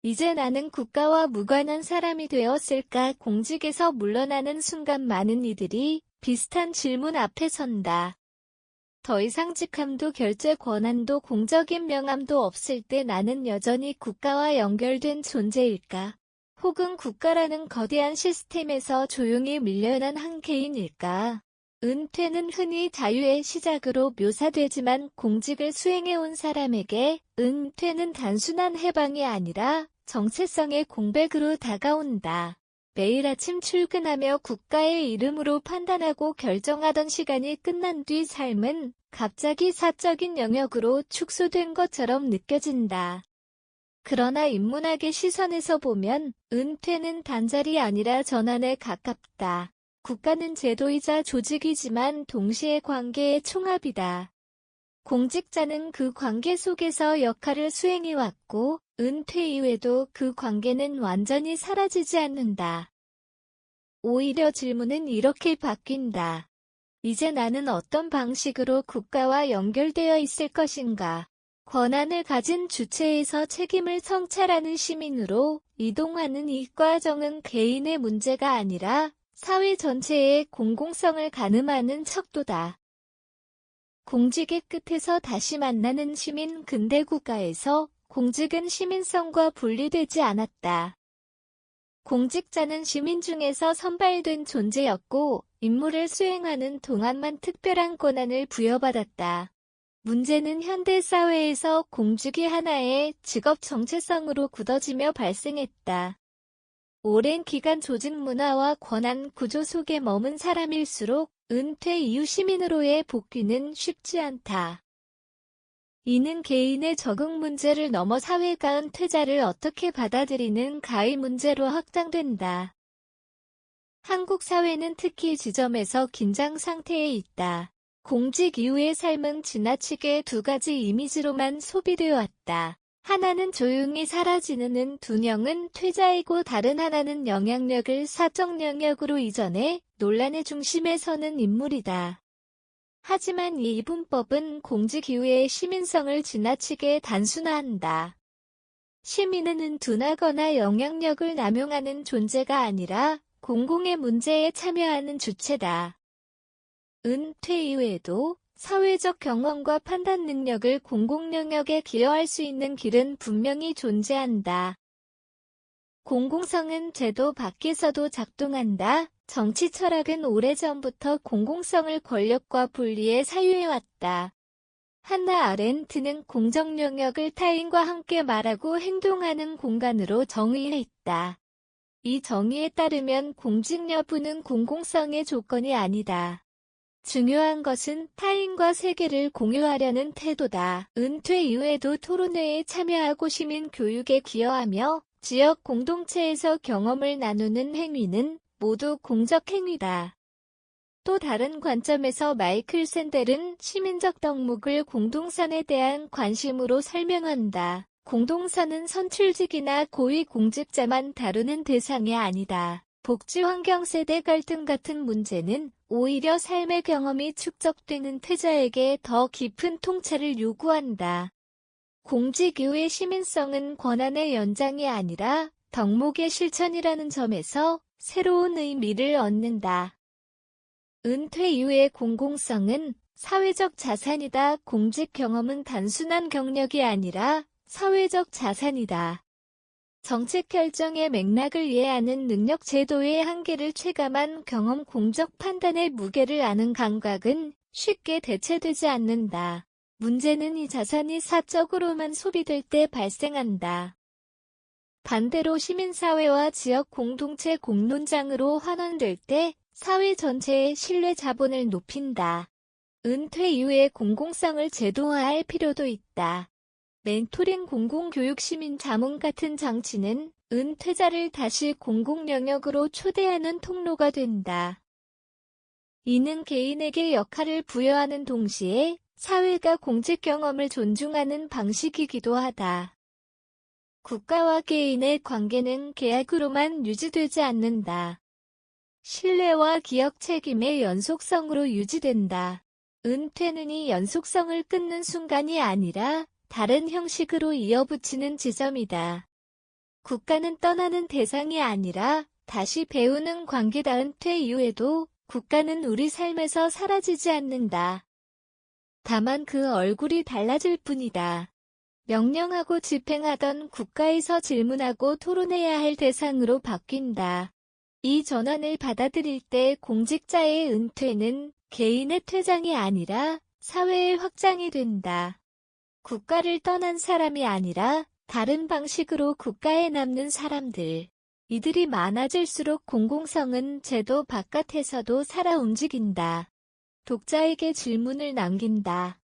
이제 나는 국가와 무관한 사람이 되었을까? 공직에서 물러나는 순간 많은 이들이 비슷한 질문 앞에 선다. 더 이상 직함도 결제 권한도 공적인 명함도 없을 때 나는 여전히 국가와 연결된 존재일까? 혹은 국가라는 거대한 시스템에서 조용히 밀려난 한 개인일까? 은퇴는 흔히 자유의 시작으로 묘사되지만 공직을 수행해온 사람에게 은퇴는 단순한 해방이 아니라 정체성의 공백으로 다가온다. 매일 아침 출근하며 국가의 이름으로 판단하고 결정하던 시간이 끝난 뒤 삶은 갑자기 사적인 영역으로 축소된 것처럼 느껴진다. 그러나 인문학의 시선에서 보면 은퇴는 단절이 아니라 전환에 가깝다. 국가는 제도이자 조직이지만 동시에 관계의 총합이다. 공직자는 그 관계 속에서 역할을 수행해왔고 은퇴 이후에도 그 관계는 완전히 사라지지 않는다. 오히려 질문은 이렇게 바뀐다. 이제 나는 어떤 방식으로 국가와 연결되어 있을 것인가? 권한을 가진 주체에서 책임을 성찰하는 시민으로 이동하는 이 과정은 개인의 문제가 아니라 사회 전체의 공공성을 가늠하는 척도다. 공직의 끝에서 다시 만나는 시민. 근대 국가에서 공직은 시민성과 분리되지 않았다. 공직자는 시민 중에서 선발된 존재였고 임무를 수행하는 동안만 특별한 권한을 부여받았다. 문제는 현대 사회에서 공직이 하나의 직업 정체성으로 굳어지며 발생했다. 오랜 기간 조직 문화와 권한 구조 속에 머문 사람일수록 은퇴 이후 시민으로의 복귀는 쉽지 않다. 이는 개인의 적응 문제를 넘어 사회가 은퇴자를 어떻게 받아들이는가의 문제로 확장된다. 한국 사회는 특히 지점에서 긴장 상태에 있다. 공직 이후의 삶은 지나치게 두 가지 이미지로만 소비되어 왔다. 하나는 조용히 사라지는 은둔형은 퇴자이고 다른 하나는 영향력을 사적 영역으로 이전해 논란의 중심에 서는 인물이다. 하지만 이 이분법은 공직 이후의 시민성을 지나치게 단순화한다. 시민은 은둔하거나 영향력을 남용하는 존재가 아니라 공공의 문제에 참여하는 주체다. 은퇴 이후에도 사회적 경험과 판단 능력을 공공 영역에 기여할 수 있는 길은 분명히 존재한다. 공공성은 제도 밖에서도 작동한다. 정치 철학은 오래전부터 공공성을 권력과 분리해 사유해왔다. 한나 아렌트는 공적 영역을 타인과 함께 말하고 행동하는 공간으로 정의했다. 이 정의에 따르면 공직 여부는 공공성의 조건이 아니다. 중요한 것은 타인과 세계를 공유하려는 태도다. 은퇴 이후에도 토론회에 참여하고 시민 교육에 기여하며 지역 공동체에서 경험을 나누는 행위는 모두 공적 행위다. 또 다른 관점에서 마이클 샌델은 시민적 덕목을 공동선에 대한 관심으로 설명한다. 공동선은 선출직이나 고위 공직자만 다루는 대상이 아니다. 복지 환경 세대 갈등 같은 문제는 오히려 삶의 경험이 축적되는 퇴자에게 더 깊은 통찰을 요구한다. 공직 이후의 시민성은 권한의 연장이 아니라 덕목의 실천이라는 점에서 새로운 의미를 얻는다. 은퇴 이후의 공공성은 사회적 자산이다. 공직 경험은 단순한 경력이 아니라 사회적 자산이다. 정책 결정의 맥락을 이해하는 능력 제도의 한계를 체감한 경험 공적 판단의 무게를 아는 감각은 쉽게 대체되지 않는다. 문제는 이 자산이 사적으로만 소비될 때 발생한다. 반대로 시민사회와 지역 공동체 공론장으로 환원될 때 사회 전체의 신뢰 자본을 높인다. 은퇴 이후의 공공성을 제도화할 필요도 있다. 멘토링 공공교육 시민 자문 같은 장치는 은퇴자를 다시 공공 영역으로 초대하는 통로가 된다. 이는 개인에게 역할을 부여하는 동시에 사회가 공직 경험을 존중하는 방식이기도 하다. 국가와 개인의 관계는 계약으로만 유지되지 않는다. 신뢰와 기억 책임의 연속성으로 유지된다. 은퇴는 이 연속성을 끊는 순간이 아니라 다른 형식으로 이어붙이는 지점이다. 국가는 떠나는 대상이 아니라 다시 배우는 관계다. 은퇴 이후에도 국가는 우리 삶에서 사라지지 않는다. 다만 그 얼굴이 달라질 뿐이다. 명령하고 집행하던 국가에서 질문하고 토론해야 할 대상으로 바뀐다. 이 전환을 받아들일 때 공직자의 은퇴는 개인의 퇴장이 아니라 사회의 확장이 된다. 국가를 떠난 사람이 아니라 다른 방식으로 국가에 남는 사람들. 이들이 많아질수록 공공성은 제도 바깥에서도 살아 움직인다. 독자에게 질문을 남긴다.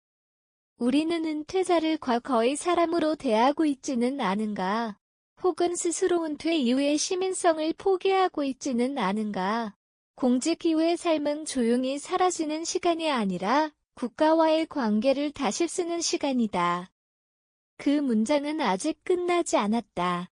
우리는 은퇴자를 과거의 사람으로 대하고 있지는 않은가? 혹은 스스로 은퇴 이후의 시민성을 포기하고 있지는 않은가? 공직 이후의 삶은 조용히 사라지는 시간이 아니라 국가와의 관계를 다시 쓰는 시간이다. 그 문장은 아직 끝나지 않았다.